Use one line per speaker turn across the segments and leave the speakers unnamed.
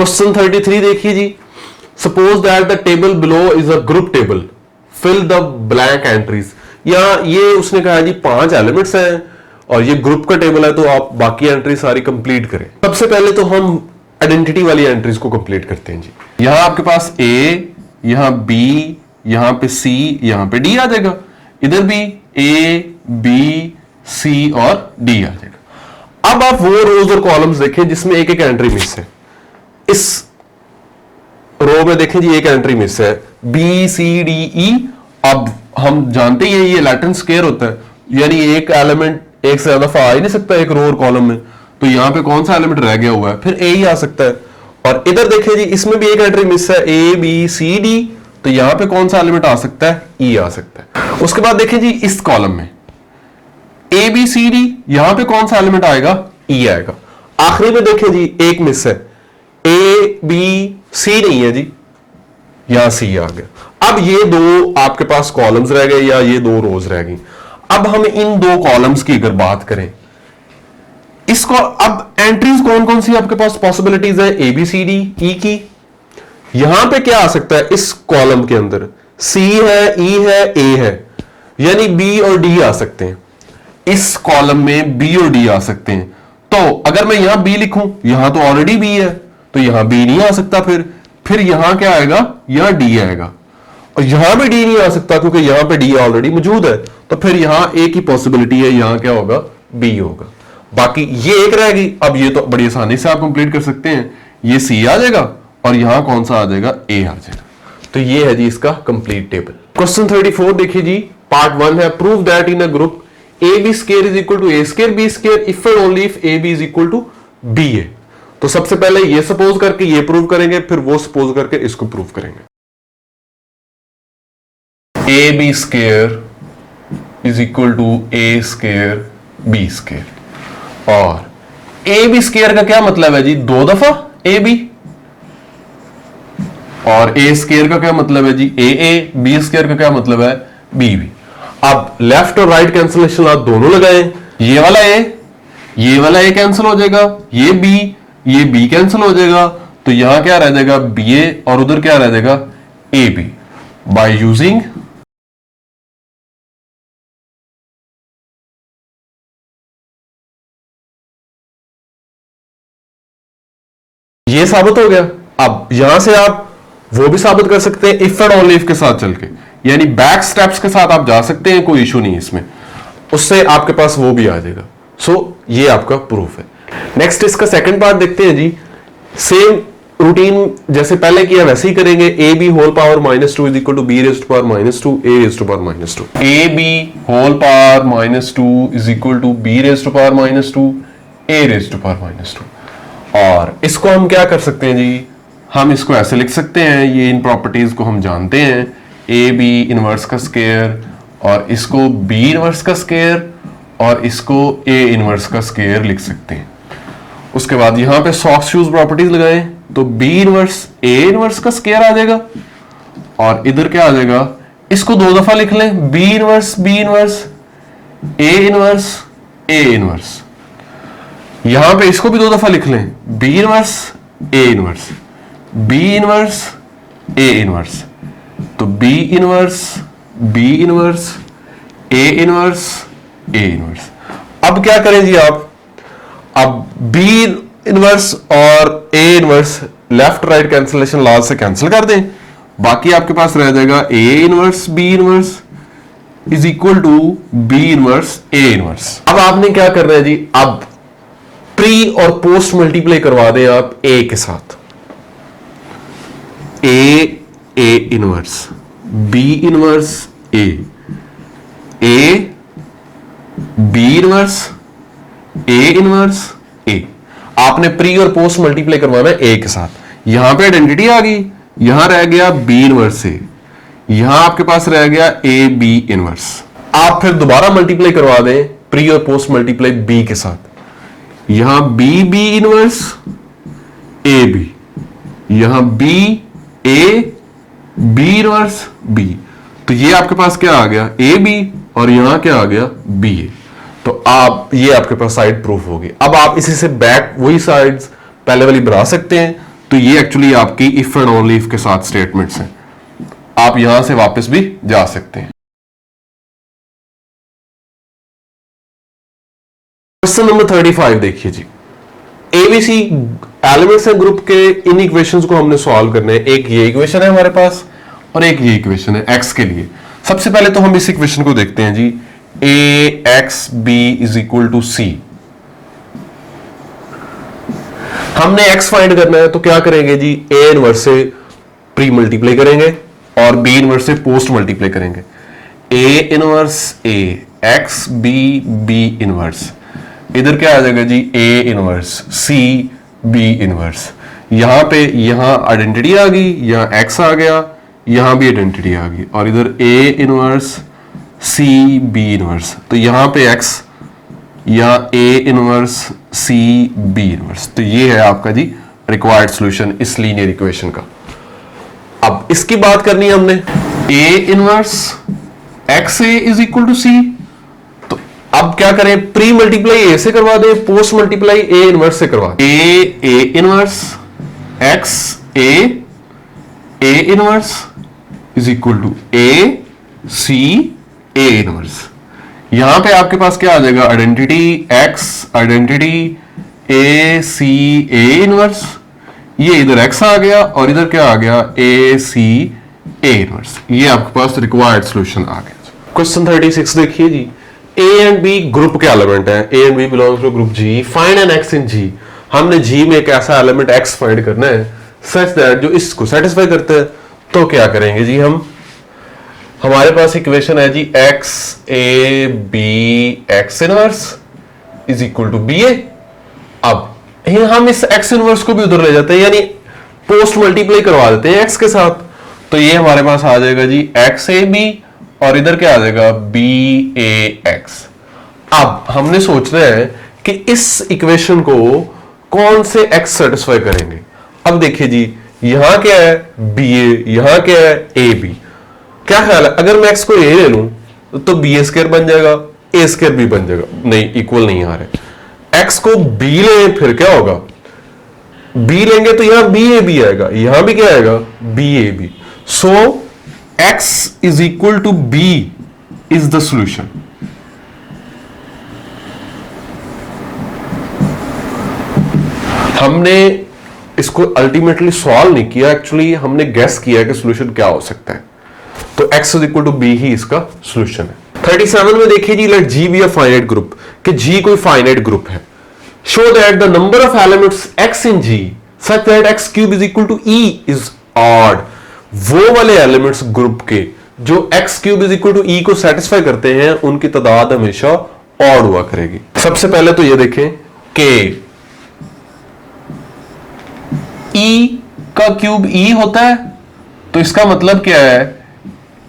Question 33 देखिए जी, suppose that the table below is a group table, fill the blank entries. या ये उसने कहा जी 5 एलिमेंट्स हैं और ये ग्रुप का टेबल है, तो आप बाकी एंट्री सारी कंप्लीट करें। सबसे पहले तो हम आइडेंटिटी वाली एंट्रीज को कंप्लीट करते हैं जी। यहां आपके पास ए, यहां बी, यहां पे सी, यहां पे डी आ जाएगा। इधर भी ए, बी, सी और डी आ जाएगा। अब आप वो रोज और कॉलम्स देखें जिसमें एक एक एंट्री मिस है। इस रो में देखें जी एक एंट्री मिस है, बी सी डी ई। अब हम जानते ही ये लैटिन स्क्वायर होता है, यानी एक एलिमेंट एक से ज्यादा दफा आ ही नहीं सकता एक रो और कॉलम में, तो यहां पे कौन सा एलिमेंट रह गया हुआ है, फिर ए ही आ सकता है। और इधर देखें जी इसमें भी एक एंट्री मिस है, ए बी सी डी, तो यहां पे कौन सा एलिमेंट आ सकता है, ई आ सकता है। उसके बाद देखें जी इस कॉलम में ए बी सी डी, यहां पे कौन सा एलिमेंट आएगा, ई आएगा। आखिरी में देखें जी एक मिस है, ए बी सी नहीं है जी, यहां सी आ गया। अब ये दो आपके पास कॉलम्स रह गए या ये दो रोज रह गई। अब हम इन दो कॉलम्स की अगर बात करें, इसको अब एंट्रीज कौन कौन सी आपके पास पॉसिबिलिटीज है, A B C D E की। यहां पे क्या आ सकता है, इस कॉलम के अंदर सी है, ई है, ए है, यानी बी और डी आ सकते हैं। इस कॉलम में बी और डी आ सकते हैं। तो अगर मैं यहां बी लिखूं, यहां तो ऑलरेडी बी है, तो यहां बी नहीं आ सकता। फिर यहां क्या आएगा, यहां डी आएगा। और यहां भी डी नहीं आ सकता क्योंकि यहां पे डी ऑलरेडी मौजूद है। तो फिर यहां एक ही पॉसिबिलिटी है, यहां क्या होगा, बी होगा। बाकी ये एक रहेगी। अब ये तो बड़ी आसानी से आप कंप्लीट कर सकते हैं, ये सी आ जाएगा और यहां कौन सा आ जाएगा, ए आ जाएगा। तो ये है जी इसका कंप्लीट टेबल। क्वेश्चन 34 देखिए जी, पार्ट 1 है, prove that in a group a B square is equal to A square B square if and only if a b is equal to b a. तो सबसे पहले ये सपोज करके ये prove करेंगे, फिर वो सपोज करके इसको प्रूव करेंगे। A B square is equal to A square B square. और ए बी स्क्वायर का क्या मतलब है जी, 2 दफा ए बी। और ए स्क्वायर का क्या मतलब है जी, ए, बी स्क्वायर का क्या मतलब है, बी बी। अब लेफ्ट और राइट कैंसिलेशन आप दोनों लगाएं, ये वाला ए कैंसिल हो जाएगा, ये बी कैंसिल हो जाएगा। तो यहां क्या रह जाएगा, बी ए, और उधर क्या रह जाएगा, ए बी। बाय यूजिंग ये साबित हो गया। अब यहां से आप वो भी साबित कर सकते हैं इफ एंड ओनली इफ के साथ चल के, यानी बैक स्टेप्स के साथ आप जा सकते हैं, कोई इशू नहीं इसमें, उससे आपके पास वो भी आ जाएगा। सो ये आपका प्रूफ है। नेक्स्ट इसका सेकंड पार्ट देखते हैं जी। सेम रूटीन जैसे पहले किया वैसे ही करेंगे। A B whole power -2 is equal to B raised to power -2 A raised to power -2। A B whole power -2 is equal to B raised to power -2 A raised to power -2। और इसको हम क्या कर सकते हैं जी, हम इसको ऐसे लिख सकते हैं, ये इन प्रॉपर्टीज को हम जानते हैं, ए बी इनवर्स का स्क्वायर, और इसको बी इनवर्स का स्क्वायर, और इसको ए इनवर्स का स्क्वायर लिख सकते हैं। उसके बाद यहां पे सॉक्स शूज प्रॉपर्टीज लगाएं, तो बी इनवर्स ए इनवर्स का स्क्वायर आ जाएगा, और इधर क्या आ जाएगा, इसको 2 दफा लिख लें, b inverse a inverse a inverse. यहां पे इसको भी 2 दफा लिख लें, b inverse a inverse a inverse. तो b inverse a inverse a inverse. अब क्या करें जी आप, अब बी इनवर्स और a inverse left right cancellation law से कैंसिल कर दें, बाकी आपके पास रह जाएगा a inverse b inverse is equal to b inverse a inverse. अब आपने क्या करना है जी, अब प्री और पोस्ट मल्टीप्लाई करवा दें आप ए के साथ। A inverse b inverse A B inverse a. आपने प्री और पोस्ट मल्टीप्लाई करवाना है ए के साथ। यहां पे आइडेंटिटी आ गई, यहां रह गया बी इनवर्स ए, यहां आपके पास रह गया ए बी इनवर्स। आप फिर दोबारा मल्टीप्लाई करवा दें प्री और पोस्ट मल्टीप्लाई बी के साथ। यहां बी इनवर्स ए बी, यहां B A B inverse B. तो ये आपके पास क्या आ गया, ए बी, और यहां क्या आ गया, बी ए। तो आप ये आपके पास साइड प्रूफ होगी। अब आप इसी से बैक वही साइड्स पहले वाली बना सकते हैं। तो ये एक्चुअली आपकी इफ एंड ओनली इफ के साथ स्टेटमेंट्स हैं, आप यहां से वापस भी जा सकते हैं। क्वेश्चन नंबर 35 देखिए जी, एबीसी एलिमेंट्स हैं ग्रुप के, इन इक्वेशंस को हमने सॉल्व करने हैं। एक ये इक्वेशन है हमारे पास और एक ये इक्वेशन है एक्स के लिए। सबसे पहले तो हम इस इक्वेशन को देखते हैं जी, a x b is equal to c. हमने x फाइंड करना है तो क्या करेंगे जी, a इनवर्स से प्री मल्टीप्लाई करेंगे और b इनवर्स से पोस्ट मल्टीप्लाई करेंगे। a inverse a, x b b inverse, इधर क्या आ जाएगा जी, a inverse c b inverse. यहां पे यहां आइडेंटिटी आ गई, यहां x आ गया, यहां भी आइडेंटिटी आ गई, और इधर a इनवर्स c b इनवर्स। तो यहां पे x या a इनवर्स c b इनवर्स। तो ये है आपका जी रिक्वायर्ड सॉल्यूशन इस लीनियर इक्वेशन का। अब इसकी बात करनी है हमने, a inverse x a is equal to c। तो अब क्या करें, प्री मल्टीप्लाई a से करवा दें, पोस्ट मल्टीप्लाई a इनवर्स से करवा दें। a inverse x a inverse is equal to a c a inverse. यहां पे आपके पास क्या आ जाएगा, identity x, identity a c a inverse, ये इधर x आ गया और इधर क्या आ गया, a c a इनवर्स। ये आपके पास रिक्वायर्ड सॉल्यूशन आ गया। क्वेश्चन 36 देखिए जी, a एंड b ग्रुप के एलिमेंट है, a and b belongs to group g, find an x in g। हमने g में एक ऐसा एलिमेंट x फाइंड करना है सच दैट जो इसको सेटिस्फाई करते हैं। तो क्या करेंगे जी, हमारे पास इक्वेशन है जी x a b x inverse is equal to b a. अब हम इस x इनवर्स को भी उधर ले जाते हैं, यानी पोस्ट मल्टीप्लाई करवा देते हैं x के साथ। तो ये हमारे पास आ जाएगा जी x a b और इधर क्या आ जाएगा b a x। अब हमने सोचना है कि इस इक्वेशन को कौन से x सेटिस्फाई करेंगे। अब देखिए जी, यहां क्या है b a, यहां क्या है a b। क्या ख्याल है, अगर मैं x को a ले लूं तो बी ए स्क्वायर बन जाएगा, a स्क्वायर भी बन जाएगा, नहीं इक्वल नहीं आ रहे। x को b ले फिर क्या होगा, b लेंगे तो यहां बी ए बी आएगा, यहां भी क्या आएगा B A B. So x is equal to b is the solution. हमने इसको अल्टीमेटली सॉल्व नहीं किया, एक्चुअली हमने गेस किया कि सॉल्यूशन क्या हो सकता है। तो x is equal to b ही इसका सॉल्यूशन है। 37 में देखिए जी, let g be a finite group, कि g कोई फाइनाइट ग्रुप है। Show that the number of elements x in g such that x cube is equal to e is odd. वो वाले एलिमेंट्स ग्रुप के जो x cube is equal to e को satisfy करते हैं, उनकी तादाद हमेशा ऑड हुआ करेगी। सबसे पहले तो ये देखें कि e का क्यूब e होता है, तो इसका मतलब क्या है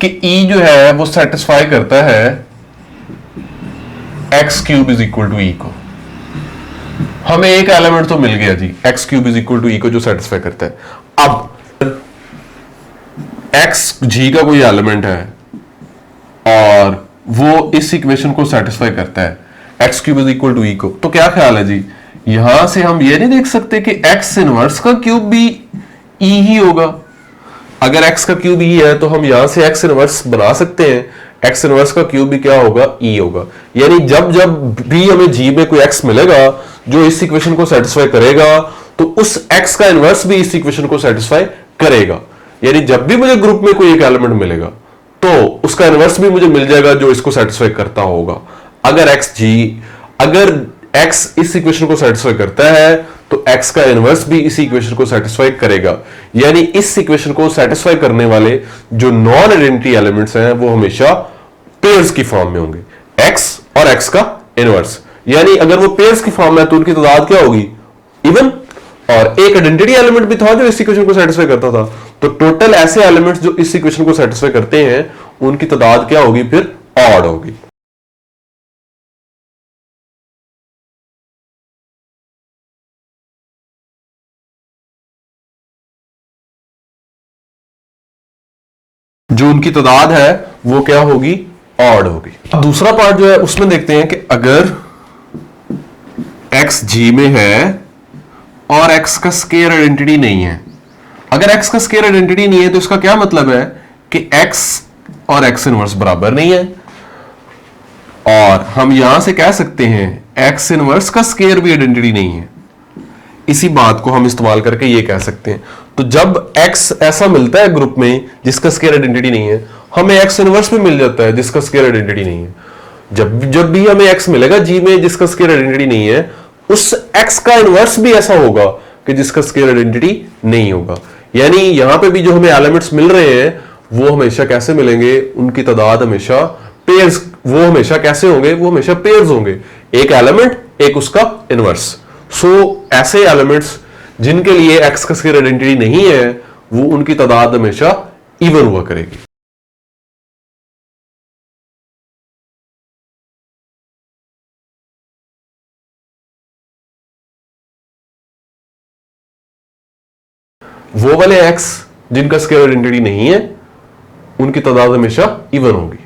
कि e जो है वो सेटिस्फाई करता है x cube is equal to e को। हमें एक एलिमेंट तो मिल गया जी, x cube is equal to e को जो सेटिस्फाई करता है। अब x g का कोई एलिमेंट है और वो इस इक्वेशन को सेटिस्फाई करता है, x cube is equal to e को, तो क्या ख्याल है जी, यहां से हम ये नहीं देख सकते कि x इनवर्स का क्यूब भी e ही होगा। अगर x का क्यूब e है तो हम यहां से x इनवर्स बना सकते हैं, x इनवर्स का क्यूब भी क्या होगा, e होगा। यानी जब जब भी हमें g में कोई x मिलेगा जो इस इक्वेशन को सेटिस्फाई करेगा, तो उस x का इनवर्स भी इस इक्वेशन को सेटिस्फाई करेगा। यानी जब भी मुझे ग्रुप में कोई एक एलिमेंट मिलेगा तो उसका इनवर्स भी मुझे मिल जाएगा जो इसको सेटिस्फाई करता होगा। अगर x इस इक्वेशन को सेटिस्फाई करता है तो x का इनवर्स भी इस इक्वेशन को सेटिस्फाई करेगा। यानी इस इक्वेशन को सेटिस्फाई करने वाले जो नॉन आइडेंटिटी एलिमेंट्स हैं वो हमेशा पेयर्स की फॉर्म में होंगे, x और x का इनवर्स। यानी अगर वो पेयर्स की फॉर्म में है तो उनकी तादाद क्या होगी, इवन। और एक आइडेंटिटी एलिमेंट भी था जो इस इक्वेशन को सेटिस्फाई करता था, तो टोटल ऐसे एलिमेंट्स जो इस इक्वेशन को सेटिस्फाई करते हैं उनकी तादाद क्या होगी, फिर ऑड होगी। जो उनकी तादाद है वो क्या होगी, ऑड होगी। दूसरा पार्ट जो है उसमें देखते हैं कि अगर x g में है और x का स्केयर आइडेंटिटी नहीं है। अगर x का स्केयर आइडेंटिटी नहीं है तो इसका क्या मतलब है कि x और x इनवर्स बराबर नहीं है, और हम यहां से कह सकते हैं x इनवर्स का स्केयर भी आइडेंटिटी नहीं है। इसी बात को हम इस्तेमाल करके ये कह सकते हैं, तो जब x ऐसा मिलता है ग्रुप में जिसका स्केयर आइडेंटिटी नहीं है, हमें x इनवर्स भी मिल जाता है जिसका स्केयर आइडेंटिटी नहीं है। जब भी हमें x मिलेगा g में जिसका स्केयर आइडेंटिटी नहीं है, उस x का इनवर्स भी ऐसा होगा कि जिसका स्केयर आइडेंटिटी नहीं होगा। यानी यहां पे भी जो हमें एलिमेंट्स मिल रहे हैं वो हमेशा कैसे मिलेंगे, उनकी तादाद हमेशा पेयर्स, वो हमेशा कैसे होंगे, वो हमेशा पेयर्स होंगे, एक एलिमेंट एक उसका इनवर्स। सो ऐसे एलिमेंट्स जिनके लिए x का स्केयर आइडेंटिटी नहीं है, वो उनकी तादाद हमेशा इवन हुआ करेगी। वो वाले x जिनका स्केयर आइडेंटिटी नहीं है, उनकी तादाद हमेशा इवन होगी।